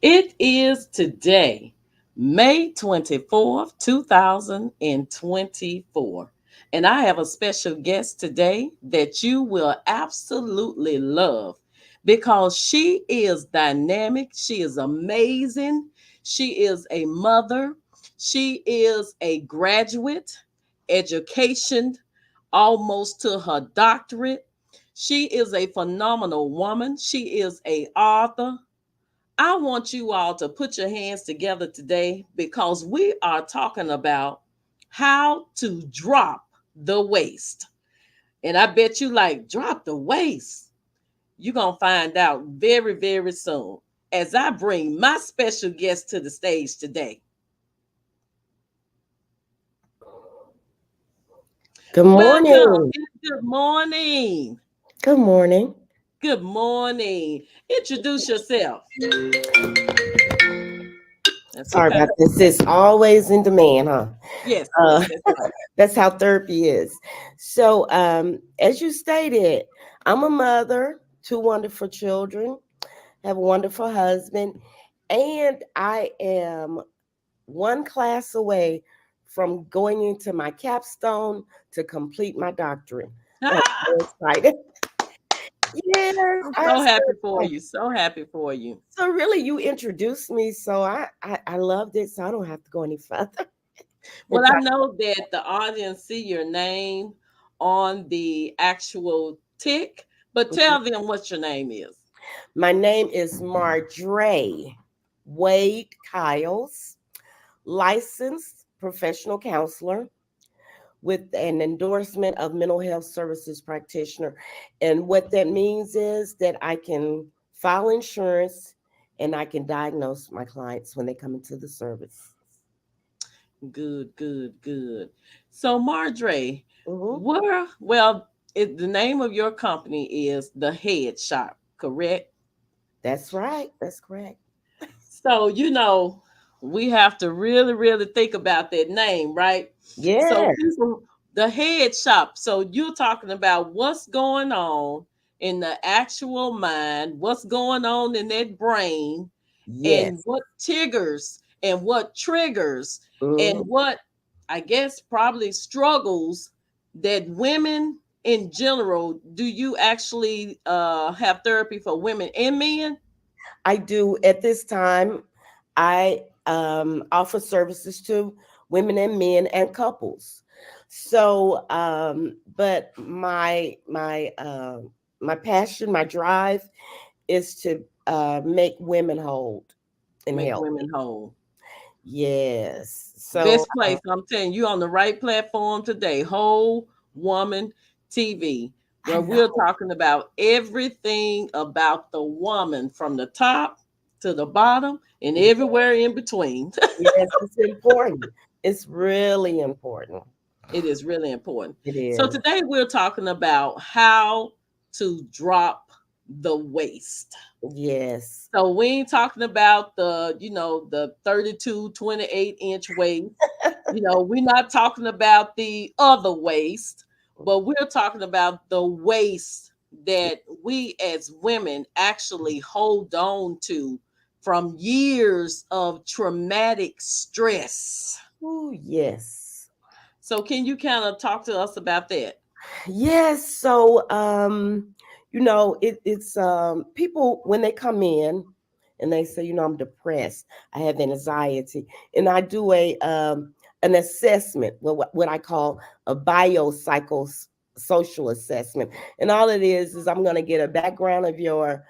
It is today, May 24th, 2024. And I have a special guest today that you will absolutely love because she is dynamic. She is amazing. She is a mother. She is a graduate, education, almost to her doctorate. She is a phenomenal woman. She is a author. I want you all to put your hands together today because we are talking about how to drop the waist. And I bet you like drop the waist. You're going to find out very, very soon as I bring my special guest to the stage today. Good Welcome. morning. Good morning. Good morning. Good morning. Introduce yourself. That's Sorry okay. about this. It's always in demand, huh? Yes, Uh, that's right. that's how therapy is. So, as you stated, I'm a mother, two wonderful children, have a wonderful husband, and I am one class away from going into my capstone to complete my doctorate. I'm so excited. Yes, I'm I'm so so happy for excited. you. So happy for you. So really, you introduced me, so I loved it. So I don't have to go any further. Well, And I talk. know that the audience see your name on the actual tick, but Mhm. tell them what your name is. My name is Mardrey Wade Kiles, licensed professional counselor with an endorsement of mental health services practitioner. And what that means is that I can file insurance and I can diagnose my clients when they come into the service. Good, good, good. So, Mardre, Mhm. the name of your company is the Headshop, correct? That's right. That's correct. So, we have to really, really think about that name, right? So, Yeah. the head shop. So, you're talking about what's going on in the actual mind, what's going on in that brain, and Yes. what triggers, and Mhm. what I guess probably struggles that women in general. Do you actually have therapy for women and men? I do at this time. I offer services to women and men and couples. So, but my passion, my drive is to make women whole and Make women healthy. whole. Yes. So, Best place. I'm telling you, on the right platform today. Whole Woman TV, I where know. we're talking about everything about the woman from the top to the bottom and everywhere in between. Yes, it's important. It's really important. It is really important. It So is. today we're talking about how to drop the waist. Yes. So we ain't talking about the 32, 28-inch waist. We're not talking about the other waist, but we're talking about the waist that we as women actually hold on to from years of traumatic stress. Oh, yes. So can you kind of talk to us about that? Yes. So, it's people when they come in and they say, I'm depressed, I have anxiety, and I do an assessment, what I call a social assessment, and all it is I'm going to get a background of your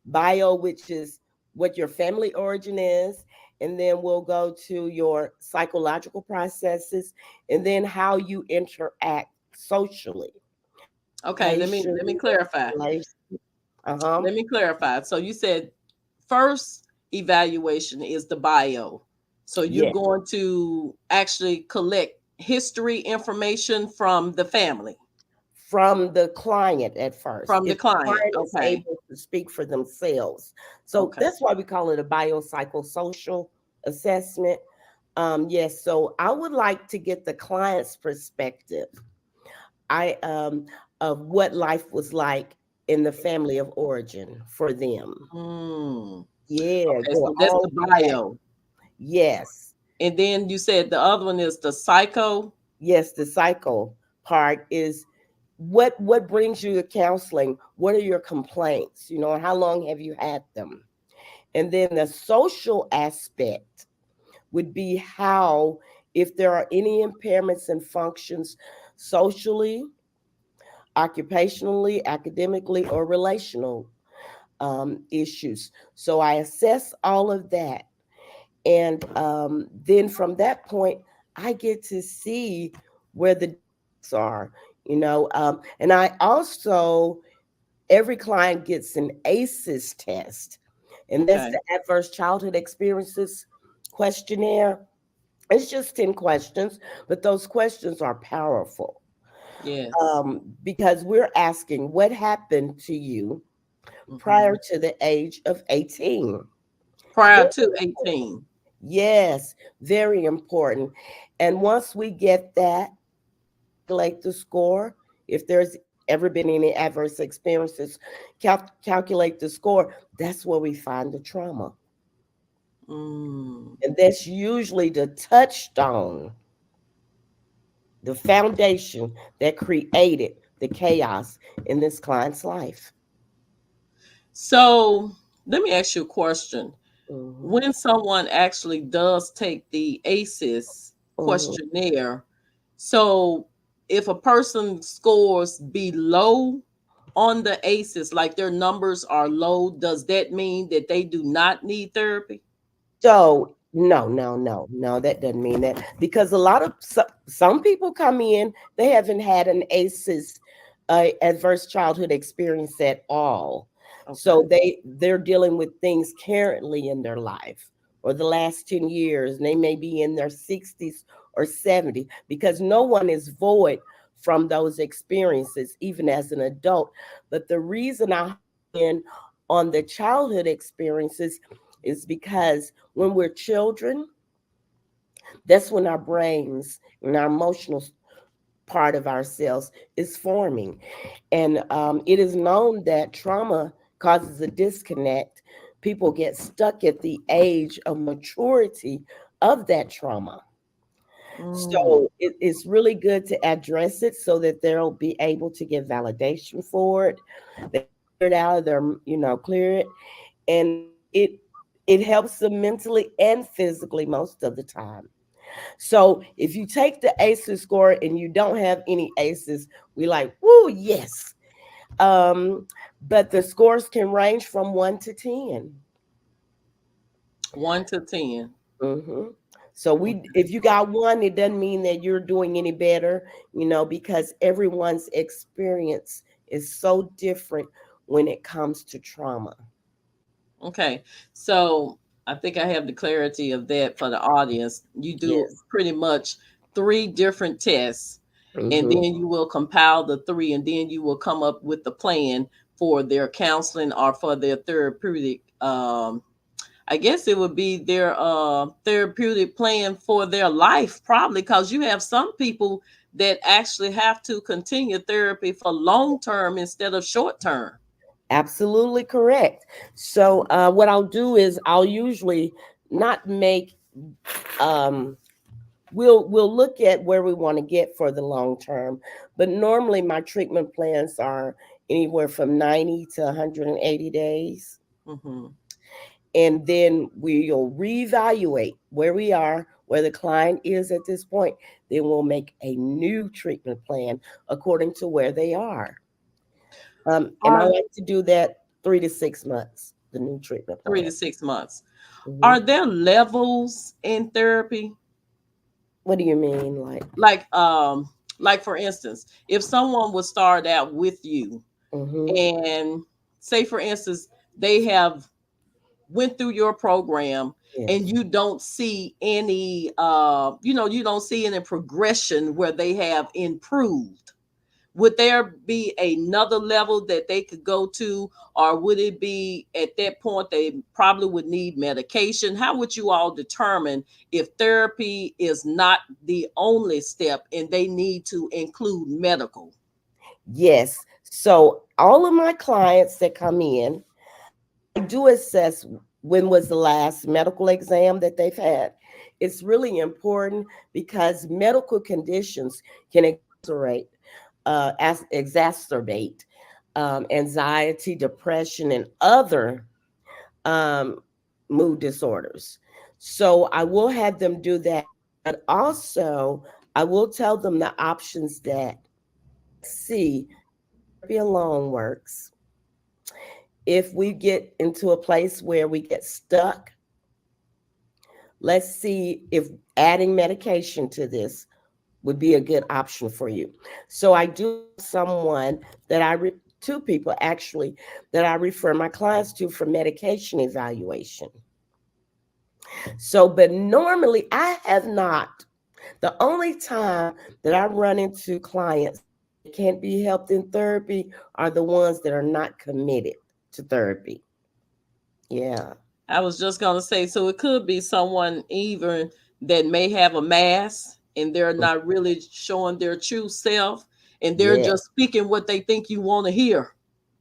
bio, which is what your family origin is, and then we'll go to your psychological processes, and then how you interact socially. Okay, let me Patience, clarify. relation. Uh-huh. Let me clarify. So you said first evaluation is the bio. So you're Yeah. going to actually collect history information from the family, From the client at first. from the If the client. client is Okay. able to speak for themselves. So Okay. that's why we call it a biopsychosocial assessment. Yes, so I would like to get the client's perspective. I of what life was like in the family of origin for them. Mm. Yeah, Okay, go so that's all the the way back. bio. Yes. And then you said the other one is the psycho. Yes, the cycle part is what brings you to counseling? What are your complaints? How long have you had them? And then the social aspect would be how, if there are any impairments and functions socially, occupationally, academically, or relational issues. So I assess all of that. And then from that point, I get to see where the are, and I also, every client gets an ACEs test, and that's Okay. the Adverse Childhood Experiences questionnaire. It's just 10 questions, but those questions are powerful, Yes. because we're asking what happened to you Hmm. prior to the age of 18. Prior Very to important. 18. Yes, very important. And once we get that, calculate the score. If there's ever been any adverse experiences, calculate the score. That's where we find the trauma. Mm. And that's usually the touchstone, the foundation that created the chaos in this client's life. So let me ask you a question. Hmm. When someone actually does take the ACEs Hmm. questionnaire, so if a person scores below on the ACEs, like their numbers are low, does that mean that they do not need therapy? So no, no, no, no, that doesn't mean that, because a lot of some people come in, they haven't had an ACEs, adverse childhood experience at all. Okay. So they're dealing with things currently in their life or the last 10 years, and they may be in their 60s or 70, because no one is void from those experiences, even as an adult. But the reason I in on the childhood experiences is because when we're children, that's when our brains and our emotional part of ourselves is forming. And it is known that trauma causes a disconnect. People get stuck at the age of maturity of that trauma. Mm. So it's really good to address it so that they'll be able to get validation for it. They clear it out of their, clear it. And it helps them mentally and physically most of the time. So if you take the ACEs score and you don't have any ACEs, we like, woo, yes. Um, but the scores can range from 1 to 10. 1 to 10. Hmm. So if you got one, it doesn't mean that you're doing any better, because everyone's experience is so different when it comes to trauma. Okay. So I think I have the clarity of that for the audience. You do Yes. pretty much three different tests, and Hmm. then you will compile the three, and then you will come up with the plan for their counseling or for their therapeutic. I guess it would be their therapeutic plan for their life, probably, because you have some people that actually have to continue therapy for long term instead of short term. Absolutely correct. So what I'll do is I'll usually not make um we'll look at where we want to get for the long term, but normally my treatment plans are anywhere from 90 to 180 days. Hmm. And then we'll reevaluate where we are, where the client is at this point. Then we'll make a new treatment plan according to where they are. And I Are like to do that 3 to 6 months, the new treatment three plan. to six months. Hmm. Are there levels in therapy? What do you mean? Like like for instance, if someone would start out with you Hmm. and say for instance they have went through your program and Yes. you don't see any you don't see any progression where they have improved, would there be another level that they could go to, or would it be at that point they probably would need medication? How would you all determine if therapy is not the only step and they need to include medical? Yes. So all of my clients that come in, I do assess. when was the last medical exam that they've had. It's really important because medical conditions can exacerbate anxiety, depression, and other um, mood disorders. So I will have them do that. But also, I will tell them the options that, let's see, therapy alone works. If we get into a place where we get stuck, let's see if adding medication to this would be a good option for you. So I do have someone that two people actually, that I refer my clients to for medication evaluation. So, but normally I have not. The only time that I run into clients that can't be helped in therapy are the ones that are not committed to therapy. Yeah, I was just going to say, so it could be someone even that may have a mask and they're not really showing their true self and they're yeah, just speaking what they think you want to hear.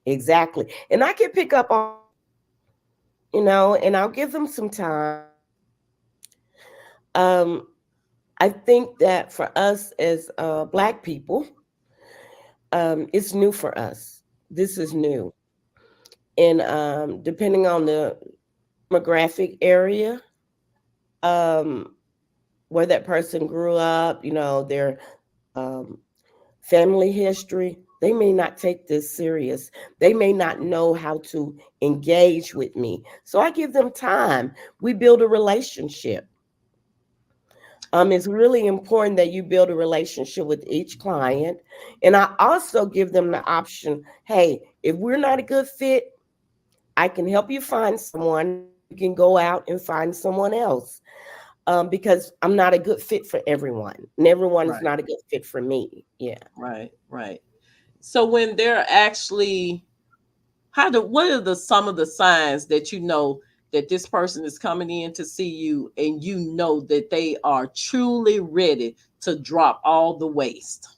exactly. And I can pick up on that, and I'll give them some time. Um, I think that for us as Black people, it's new for us. This is new. And depending on the demographic area, um, where that person grew up, their um, family history, they may not take this serious. They may not know how to engage with me. So I give them time. We build a relationship. It's really important that you build a relationship with each client. And I also give them the option, hey, if we're not a good fit, I can help you find someone, or you can go out and find someone else. Because I'm not a good fit for everyone, and everyone is Right, not a good fit for me. Yeah. right, right. So when they're actually, what are the some of the signs that you know that this person is coming in to see you and you know that they are truly ready to drop all the waste,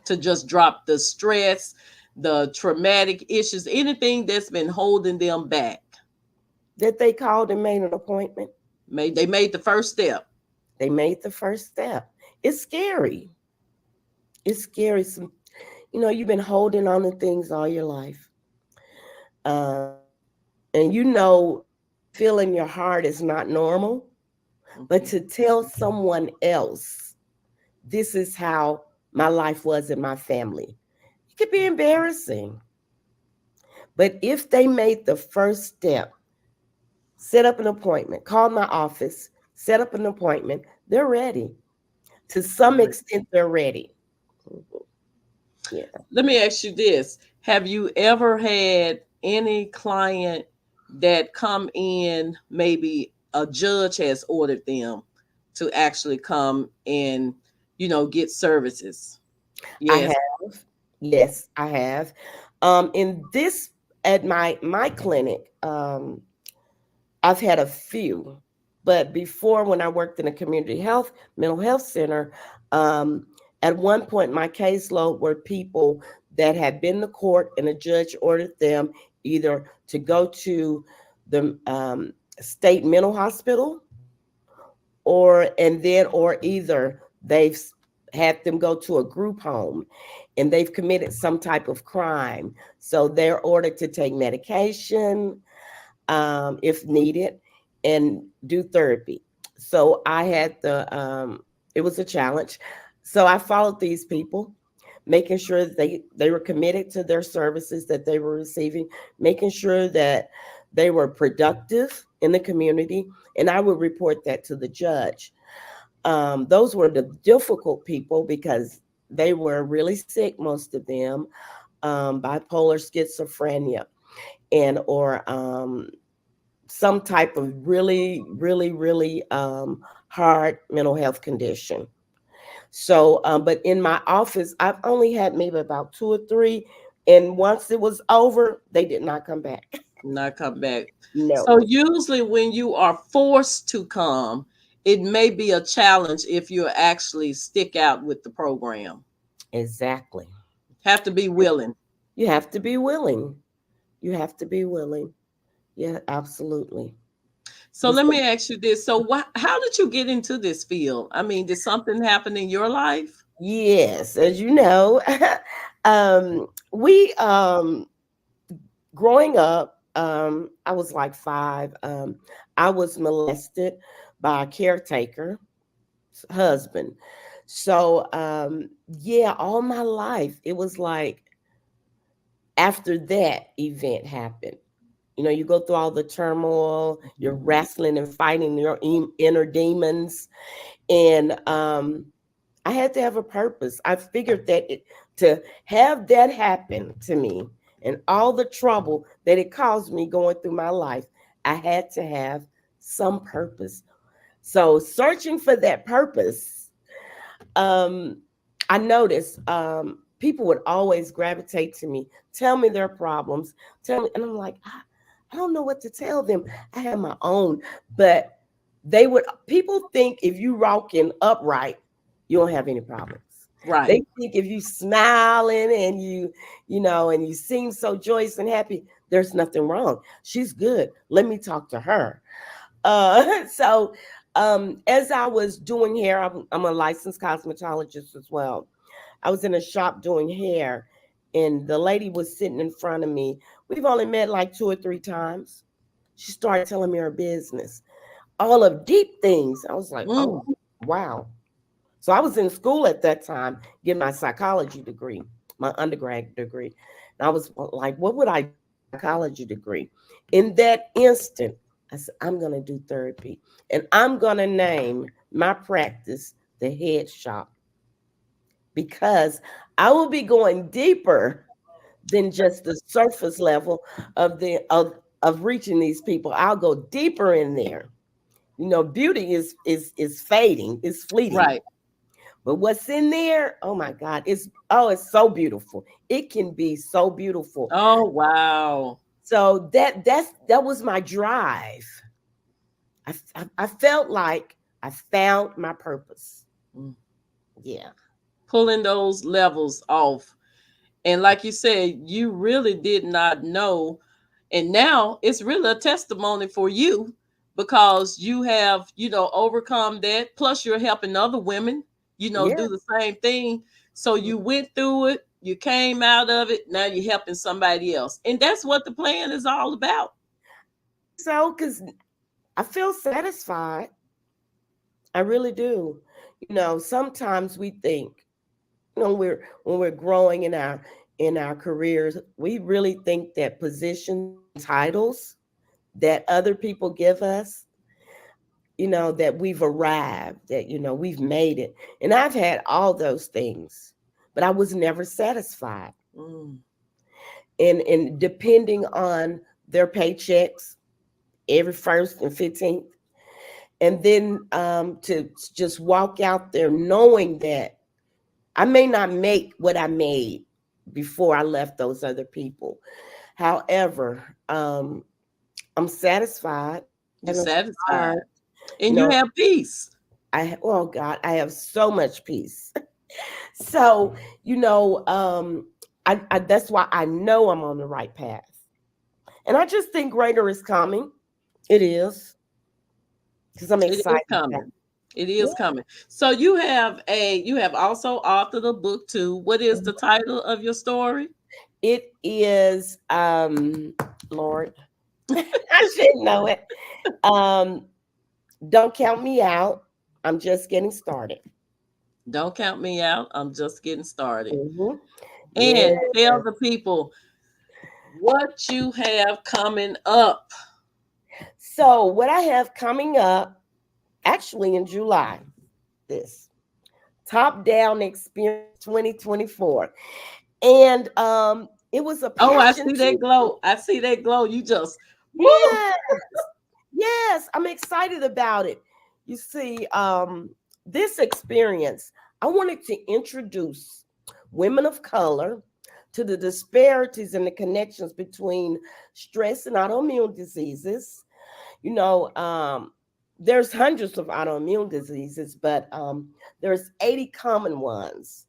to just drop the stress, the traumatic issues, anything that's been holding them back. That they called and made an appointment. They made the first step. They made the first step. It's scary. It's scary. You've been holding on to things all your life. Um, and that feel in your heart is not normal. But Mhm. to tell someone else, this is how my life was in my family, it could be embarrassing. But if they made the first step, set up an appointment, call my office, set up an appointment, they're ready. To some Right. extent, they're ready. Mhm. Yeah, Let me ask you this. Have you ever had any client that come in, maybe a judge has ordered them to actually come and, get services? I Yes. have. Yes, I have. In this at my clinic, I've had a few, but before, when I worked in a community health mental health center, um, at one point my caseload were people that had been to court and a judge ordered them either to go to the state mental hospital, or either they've had them go to a group home and they've committed some type of crime, so they're ordered to take medication, if needed, and do therapy. So I had it was a challenge. So I followed these people, making sure that they were committed to their services that they were receiving, making sure that they were productive in the community, and I would report that to the judge. Those were the difficult people because they were really sick, most of them, bipolar, schizophrenia, and or some type of really, really, really hard mental health condition. So, but in my office, I've only had maybe about two or three. And once it was over, they did not come back. Not come back. No, So usually when you are forced to come, it may be a challenge if you actually stick out with the program. exactly. Have to be willing. You have to be willing. You have to be willing. Yeah, absolutely. So This, let me ask you this. So how did you get into this field? I mean, did something happen in your life? yes, as you know, we growing up, I was like 5. I was molested by a caretaker husband. So yeah, all my life it was like after that event happened. You know, you go through all the turmoil, you're wrestling and fighting your inner demons. And I had to have a purpose. I figured that to have that happen to me and all the trouble that it caused me going through my life, I had to have some purpose. So searching for that purpose, um, I noticed people would always gravitate to me, tell me their problems, tell me, and I'm like, I don't know what to tell them. I have my own, but people think if you rocking upright, you don't have any problems. Right. They think if you smiling and and you seem so joyous and happy, there's nothing wrong. She's good. Let me talk to her. So as I was doing hair, I'm a licensed cosmetologist as well. I was in a shop doing hair, and the lady was sitting in front of me. We've only met like 2 or 3 times. She started telling me her business, all of deep things. I was like, oh, Mm, wow. So I was in school at that time, getting my psychology degree, my undergrad degree. And I was like, what would I do with a psychology degree? In that instant, I said, I'm going to do therapy. And I'm going to name my practice the Headshop because I will be going deeper than just the surface level of reaching these people. I'll go deeper in there. You know, beauty is fading, it's fleeting. right. But what's in there, oh my God, it's so beautiful. It can be so beautiful. Oh, wow. So that was my drive. I felt like I found my purpose. Mm. Yeah. Pulling those levels off. And like you said, you really did not know. And now it's really a testimony for you because you have, overcome that. Plus, you're helping other women, Yeah. do the same thing. So you went through it, you came out of it. Now you're helping somebody else. And that's what the plan is all about. So because I feel satisfied. I really do. You know, sometimes we think, when we're growing in our careers, we really think that positions and titles that other people give us, that we've arrived, that we've made it. And I've had all those things, but I was never satisfied. Mm. And depending on their paychecks every first and 15th, and then to just walk out there knowing that I may not make what I made before I left those other people. However, I'm satisfied. I You're haven't satisfied starved. You and you know, have peace. oh God, I have so much peace. So, that's why I know I'm on the right path. And I just think greater is coming. It is, because I'm It is excited about coming. it. It Yeah. is coming. So you have also authored a book too. What is the title of your story? It is Lord, I should know it. Um, don't count me out. I'm just getting started. Don't count me out. I'm just getting started. Hmm. Yeah. And tell the people what you have coming up. So what I have coming up, actually in July, this top down experience 2024. And it was a Oh, I passion see to that glow. I see that glow. You just woo. yeah, yes, I'm excited about it. You see, this experience, I wanted to introduce women of color to the disparities and the connections between stress and autoimmune diseases. You know, there's hundreds of autoimmune diseases, but there's 80 common ones.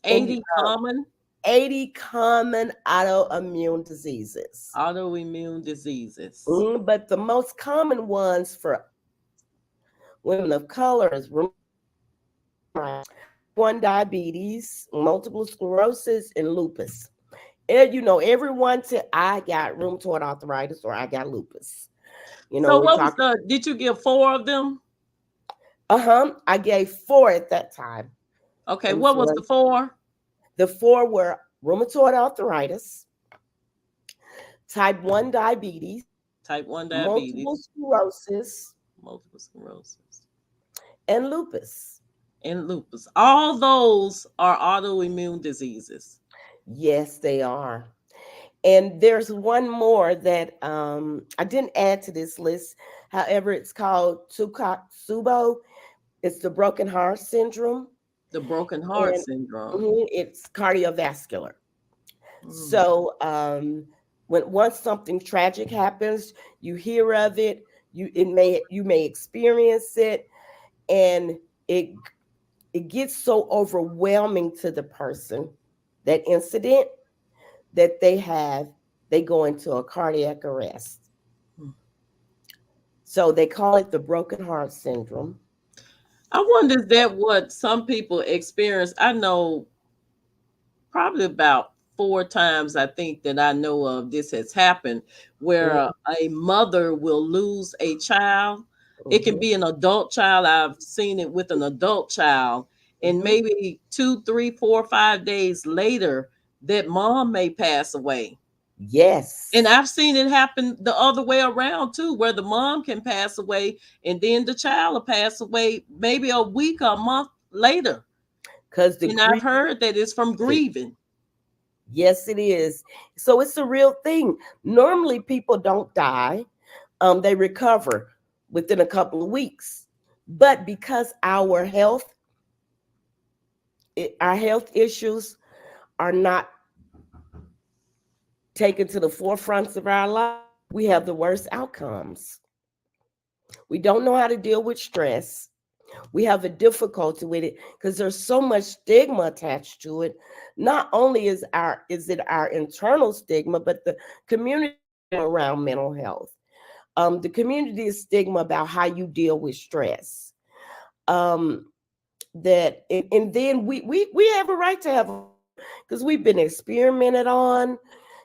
And 80 common. 80 common autoimmune diseases. Autoimmune diseases. But the most common ones for women of color is type 1 diabetes, multiple sclerosis, and lupus. And everyone said, I got rheumatoid arthritis or I got lupus. So We're what was talking, the, did you give four of them? I gave four at that time. Okay, what was the Influenza. four? The four were rheumatoid arthritis, type 1 diabetes, Type 1 multiple diabetes, sclerosis, multiple sclerosis, and lupus. and lupus. All those are autoimmune diseases. Yes, they are. And there's one more that I didn't add to this list. However, it's called Tsukatsubo. It's the broken heart syndrome, The broken heart and syndrome. it's cardiovascular. Mm. So when once something tragic happens, you hear of it, you may experience it, and it it gets so overwhelming to the person, that incident, that they go into a cardiac arrest. Mm. So they call it the broken heart syndrome. I wonder if that what some people experience. I know probably about four times I think that I know of this has happened where a mother will lose a child. It can Mm-hmm, be an adult child. I've seen it with an adult child. And hmm. maybe 2, 3, 4, 5 days later, that mom may pass away. And Yes, I've seen it happen the other way around too, where the mom can pass away and then the child will pass away maybe a week or a month later. because the And I've grief. heard that it's from grieving. Yes, it is. So it's a real thing. Normally, people don't die; they recover within a couple of weeks. But because our health issues are not taken to the forefronts of our life, we have the worst outcomes. We don't know how to deal with stress. We have a difficulty with it because there's so much stigma attached to it. Not only is it our internal stigma, but the community around mental health. The community is stigma about how you deal with stress. Um, and then we have a right to have, because we've been experimented on.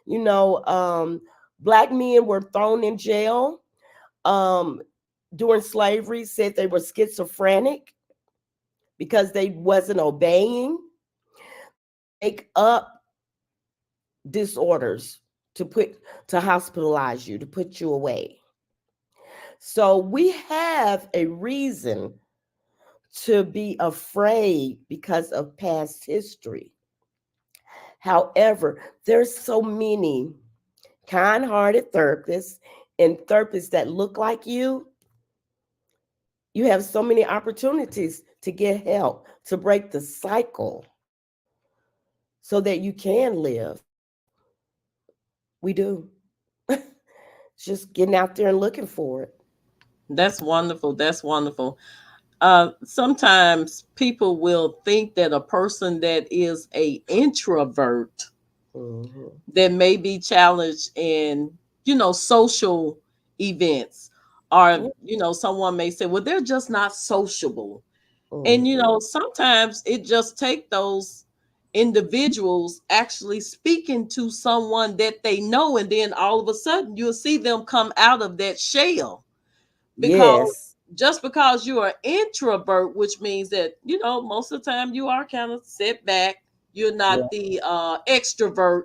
You know, black men were thrown in jail um, during slavery, said they were schizophrenic because they wasn't obeying. Make up disorders to hospitalize you, to put you away. So we have a reason to be afraid because of past history. However, there's so many kind-hearted therapists and therapists that look like you have so many opportunities to get help, to break the cycle so that you can live. We do. Just getting out there and looking for it. That's wonderful. That's wonderful. Sometimes people will think that a person that is a introvert Hmm. that may be challenged in, social events, or, someone may say, well, they're just not sociable. And, Hmm. sometimes it just take those individuals actually speaking to someone that they know, and then all of a sudden you'll see them come out of that shell. Because Yes. just because you're an introvert, which means that, most of the time you are kind of set back, you're Yeah. not the extrovert,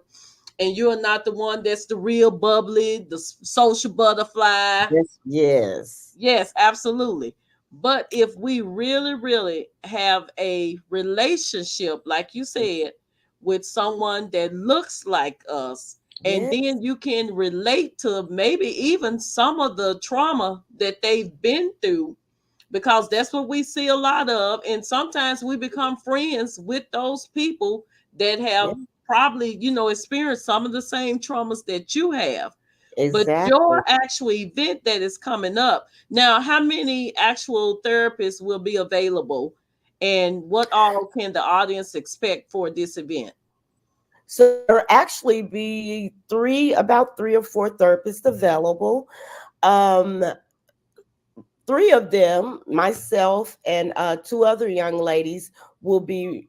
and you're not the one that's the real bubbly, the social butterfly. Yes. Yes. Yes, absolutely. But if we really, really have a relationship, like you said, with someone that looks like us, and Yes. then you can relate to maybe even some of the trauma that they've been through, because that's what we see a lot of. And sometimes we become friends with those people that have Yeah. probably, experienced some of the same traumas that you have. But Exactly. your actual event that is coming up now, how many actual therapists will be available, and what all can the audience expect for this event? So there actually be about three or four therapists available. Um, Three of them, myself and two other young ladies, will be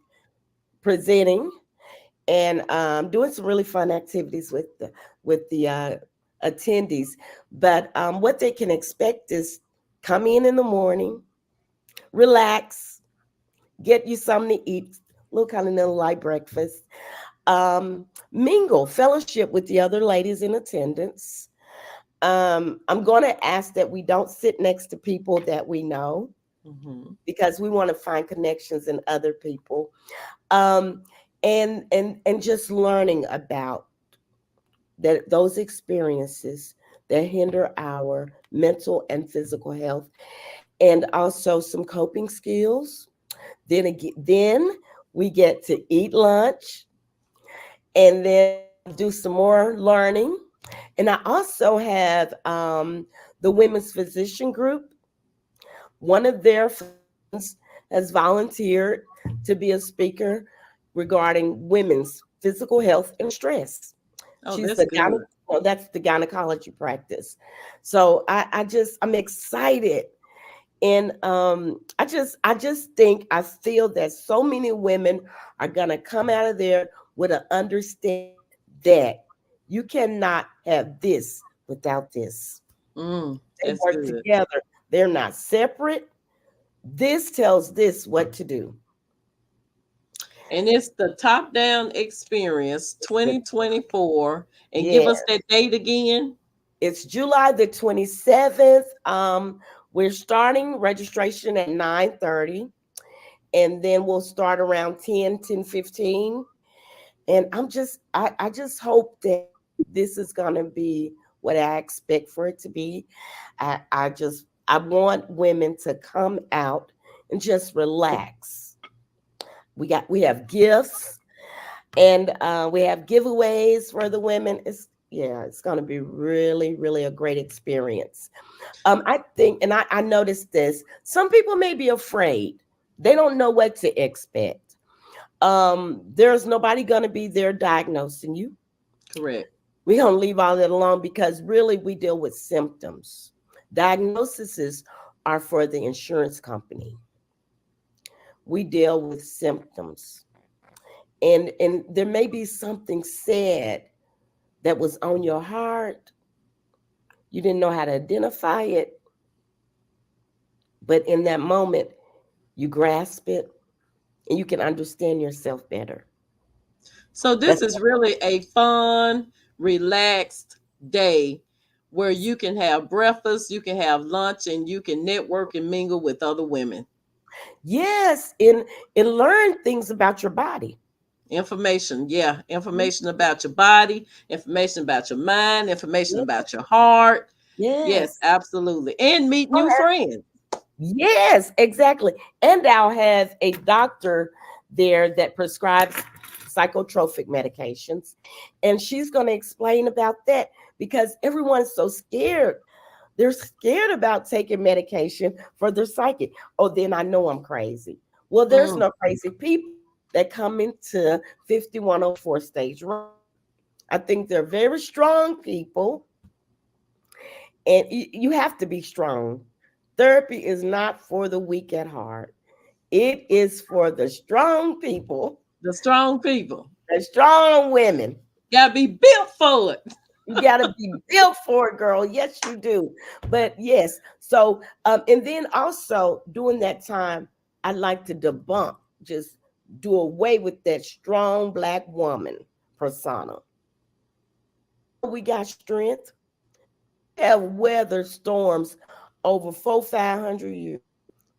presenting and doing some really fun activities with the attendees. But what they can expect is come in the morning, relax, get you something to eat, little kind of little light breakfast, mingle, fellowship with the other ladies in attendance. I'm going to ask that we don't sit next to people that we know Mm-hmm. because we want to find connections in other people. Um, and just learning about those experiences that hinder our mental and physical health, and also some coping skills. Then we get to eat lunch, and then do some more learning. And I also have the women's physician group. One of their physicians has volunteered to be a speaker regarding women's physical health and stress. Oh, She's that's good. well, that's the gynecology practice. So I'm excited. And I just think I feel that so many women are gonna come out of there with an understanding that you cannot have this without this. They That's work good. together. They're not separate. This tells this what to do. And it's the top down experience It's the 2024. And give Yeah, us that date again. it's July the 27th. We're starting registration at 9:30, and then we'll start around 10:15. And I just hope that this is gonna be what I expect for it to be. I want women to come out and just relax. We have gifts, and we have giveaways for the women. It's going to be really, really a great experience. I think, and I noticed this. Some people may be afraid; they don't know what to expect. There's nobody going to be there diagnosing you. Correct. We're going to leave all that alone because really we deal with symptoms. Diagnoses are for the insurance company. We deal with symptoms, and there may be something said that was on your heart. You didn't know how to identify it, but in that moment, you grasp it and you can understand yourself better. So this That's is really a fun, relaxed day where you can have breakfast, you can have lunch, and you can network and mingle with other women. yes, and learn things about your body. Information, yeah, information about your body, information about your mind, information Yeah, about your heart. Yes, yes. absolutely. And meet new friends. Yes, exactly. And I'll have a doctor there that prescribes psychotropic medications. And she's going to explain about that because everyone's so scared. They're scared about taking medication for their psychic. Oh, then I know I'm crazy. Well, there's Mm. no crazy people that come into 5104 stage right. I think they're very strong people, and you have to be strong. Therapy is not for the weak at heart. It is for the strong people, The strong people the strong women. gotta be built for it. You got to be built for it, girl. Yes, you do. But yes, so and then also during that time, I like to debunk, just do away with that strong black woman persona. We got strength. We have weathered storms over 500 years.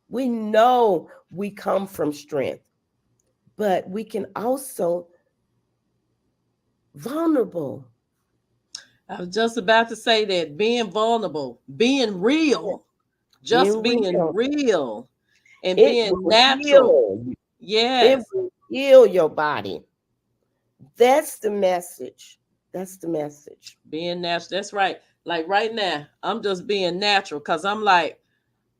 We know we come from strength, but we can also vulnerable. I was just about to say that being vulnerable, being Yeah, real, just being being real, real and it being will natural. heal. It Yes, will heal your body. That's the message. That's the message. being natural. That's right. Like right now, I'm just being natural because I'm like,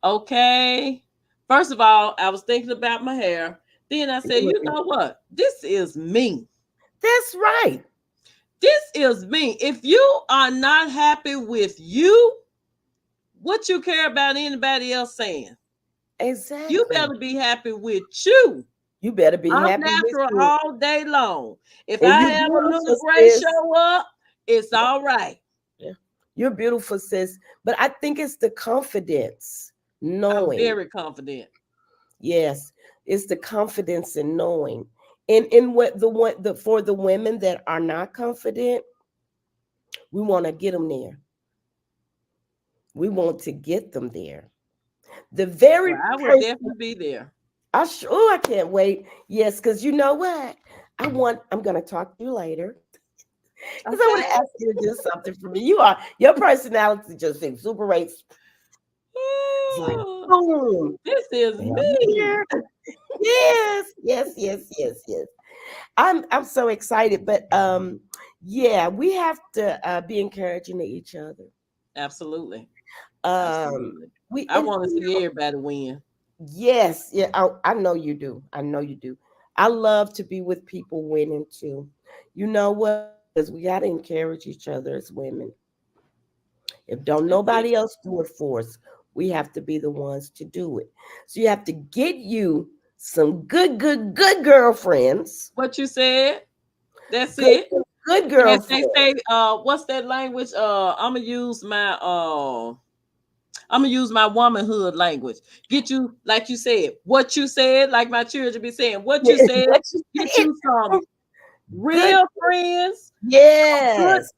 okay. First of all, I was thinking about my hair. Then I You said, you looking know what? This is me. That's right. This is me. If you are not happy with you, what you care about anybody else saying? You Exactly. better be happy with you. You better be I'm happy with natural you. all day long. If And I you're have a little beautiful, gray sis. show up, it's all right. Yeah. You're beautiful, sis. But I think it's the confidence, I'm knowing. very confident. Yes, it's the confidence in knowing. And what the for the women that are not confident, we want to get them there. We want to get them there. The very Well, I will person. definitely be there. I can't wait. Yes, because you know what? I'm gonna talk to you later. Because I want Okay. to ask you to do something for me. Your personality just exuberates. It's like Ooh, boom. this is I'm me. here. Yes, yes, yes, yes, yes. I'm so excited, but yeah, we have to be encouraging to each other. Absolutely. Um, Absolutely. we I and want to see everybody win. yes, yeah, I know you do. I know you do. I love to be with people winning too. You know what? Because we got to encourage each other as women. If don't That's it. nobody else do it for us, we have to be the ones to do it. So you have to get you some good girlfriends. What you said, that's Good, it. good As they girlfriends. say, what's that language? I'm gonna use my womanhood language. Get you, like you said, what you said, like my children be saying, what you said, What you get said. you some Good. real friends, good Yes.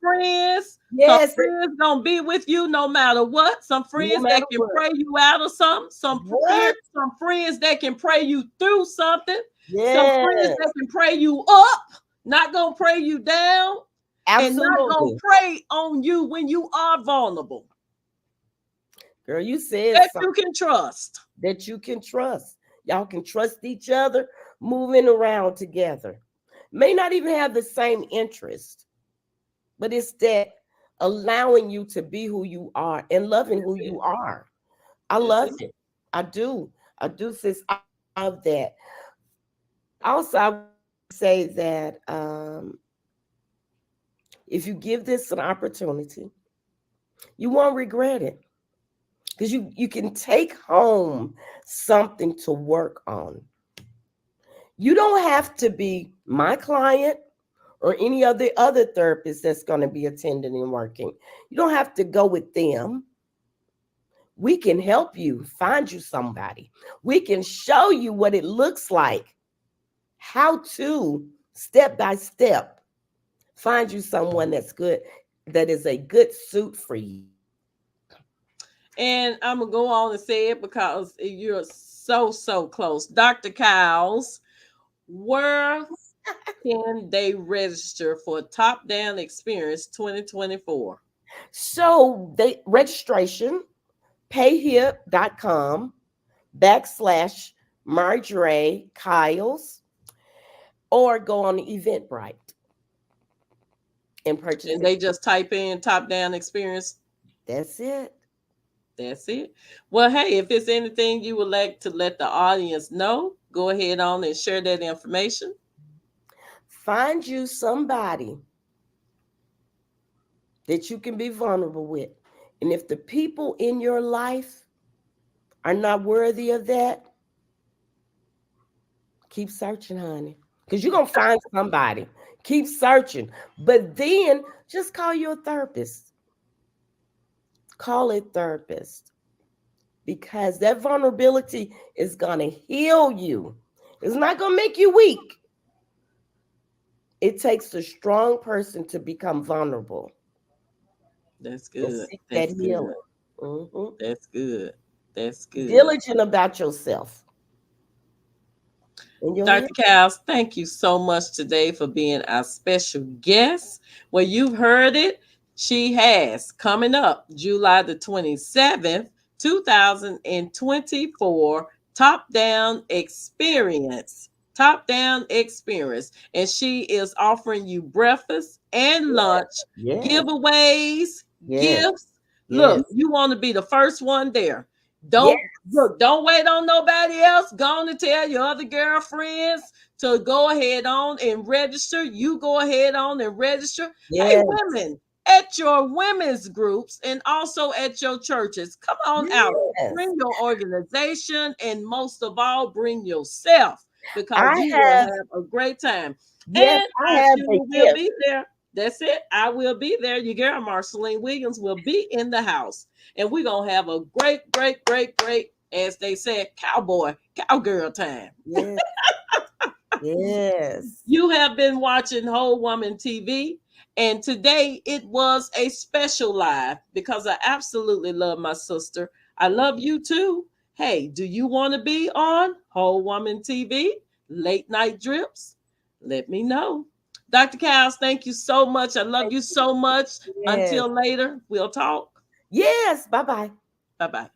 some Yes. friends gonna be with you no matter what, some No friends that matter can what. pray you out of something, What? some friends that can pray you through something, some friends Yes. that can pray you up, not gonna pray you down, and not gonna Absolutely. pray on you when you are vulnerable, Girl, you said that something you can trust. that you can trust. Y'all can trust each other, moving around together. May not even have the same interest, but it's that allowing you to be who you are and loving who That's you it. are. I That's love it. it. I do. I do, sis. I love that. Also, I want to say that if you give this an opportunity, you won't regret it because you can take home something to work on. You don't have to be my client or any other therapist that's going to be attending and working. You don't have to go with them. We can help you find you somebody. We can show you what it looks like, how to step by step find you someone that's good, that is a good suit for you. And I'm gonna go on and say it because you're so close. Dr. Kiles, where can they register for Top Down Experience 2024? So they registration, payhip.com /Mardrey Kiles, or go on Eventbrite and purchase And it. they just type in Top Down Experience. That's it. That's it. Well, hey, if there's anything you would like to let the audience know, go ahead on and share that information. Find you somebody that you can be vulnerable with. And if the people in your life are not worthy of that, keep searching, honey. Because you're going to find somebody. Keep searching. But then just call your therapist. Call a therapist. Because that vulnerability is going to heal you. It's not going to make you weak. It takes a strong person to become vulnerable That's and good. seek that That's good. healing. Mhm. That's good. That's good. Diligent about yourself. And you'll heal. Dr. Cows, thank you so much today for being our special guest. Well, you've heard it. She has coming up July the 27th, 2024, Top Down Experience. Top Down Experience. And she is offering you breakfast and lunch, Yes. giveaways, Yes. gifts. Yes. Look, you want to be the first one there. Yes. Don't look, don't wait on nobody else. Go on and tell your other girlfriends to go ahead on and register. You go ahead on and register. Hey, Yes. women, at your women's groups and also at your churches, come on out. Yes. Bring your organization and most of all, bring yourself because I you will have, have a great time. yes, And I I have sure the will gift. be there. That's it. I will be there. Your girl, Marceline Williams, will be in the house. And we're going to have a great, great, great, great, as they said, cowboy, cowgirl time. Yes. Yes. You have been watching Whole Woman TV, and today it was a special live because I absolutely love my sister. I love you too. Hey, do you want to be on Whole Woman TV? Late night drips? Let me know. Dr. Kiles, thank you so much. I love you so much. Yes. Until later, we'll talk. Yes. Bye bye. Bye bye.